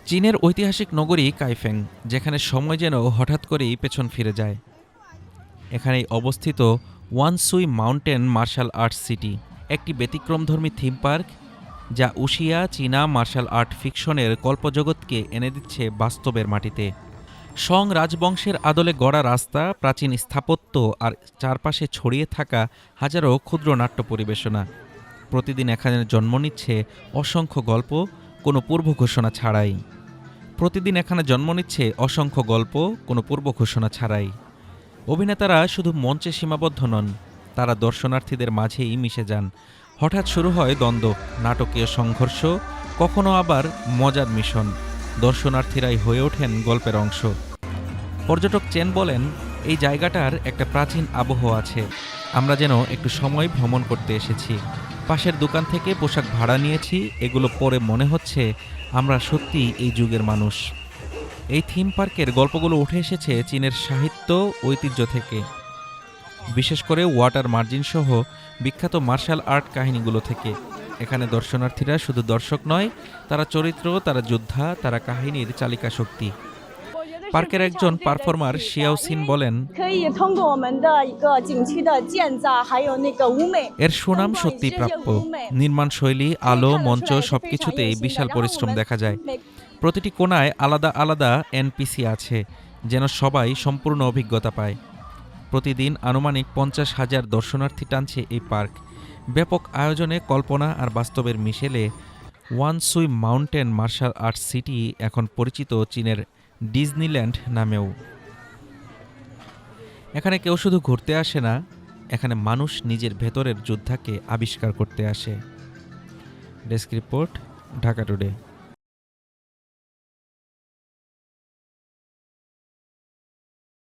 চীনের ঐতিহাসিক নগরী কাইফেং, যেখানে সময় যেন হঠাৎ করেই পেছন ফিরে যায়। এখানেই অবস্থিত ওয়ানসুই মাউন্টেন মার্শাল আর্টস সিটি, একটি ব্যতিক্রমধর্মী থিম পার্ক যা উশিয়া চীনা মার্শাল আর্ট ফিকশনের কল্পজগৎকে এনে দিচ্ছে বাস্তবের মাটিতে। সং রাজবংশের আদলে গড়া রাস্তা, প্রাচীন স্থাপত্য আর চারপাশে ছড়িয়ে থাকা হাজারো ক্ষুদ্র নাট্য পরিবেশনা প্রতিদিন এখানে জন্ম নিচ্ছে অসংখ্য গল্প, কোনো পূর্ব ঘোষণা ছাড়াই। অভিনেতারা শুধু মঞ্চে সীমাবদ্ধ নন, তারা দর্শনার্থীদের মাঝেই মিশে যান। হঠাৎ শুরু হয় দ্বন্দ্ব, নাটকীয় সংঘর্ষ, কখনো আবার মজার মিশন। দর্শনার্থীরাই হয়ে ওঠেন গল্পের অংশ। পর্যটক চেন বলেন, এই জায়গাটার একটা প্রাচীন আবহ আছে। আমরা যেন একটু সময় ভ্রমণ করতে এসেছি। পাশের দোকান থেকে পোশাক ভাড়া নিয়েছি, এগুলো পরে মনে হচ্ছে আমরা সত্যি এই যুগের মানুষ। এই থিম পার্কের গল্পগুলো উঠে এসেছে চীনের সাহিত্য ঐতিহ্য থেকে, বিশেষ করে ওয়াটার মার্জিন সহ বিখ্যাত মার্শাল আর্ট কাহিনীগুলো থেকে। এখানে দর্শনার্থীরা শুধু দর্শক নয়, তারা চরিত্র, তারা যোদ্ধা, তারা কাহিনীর চালিকা শক্তি। পার্কের একজন পারফর্মার শিয়াও সিন বলেন, এর সুনাম সত্যি প্রাপ্য। নির্মাণ শৈলী, আলো, মঞ্চ সবকিছুতেই বিশাল পরিশ্রম দেখা যায়। প্রতিটি কোণায় আলাদা আলাদা এনপিসি আছে, যেন সবাই সম্পূর্ণ অভিজ্ঞতা পায়। প্রতিদিন আনুমানিক 50,000 দর্শনার্থী টানছে এই পার্ক। ব্যাপক আয়োজনে কল্পনা আর বাস্তবের মিশেলে ওয়ানসুই মাউন্টেন মার্শাল আর্টস সিটি এখন পরিচিত চীনের ডিজনিল্যান্ড নামেও। এখানে কেউ শুধু ঘুরতে আসে না, এখানে মানুষ নিজের ভেতরের যোদ্ধাকে আবিষ্কার করতে আসে। Desk report, Dhaka today.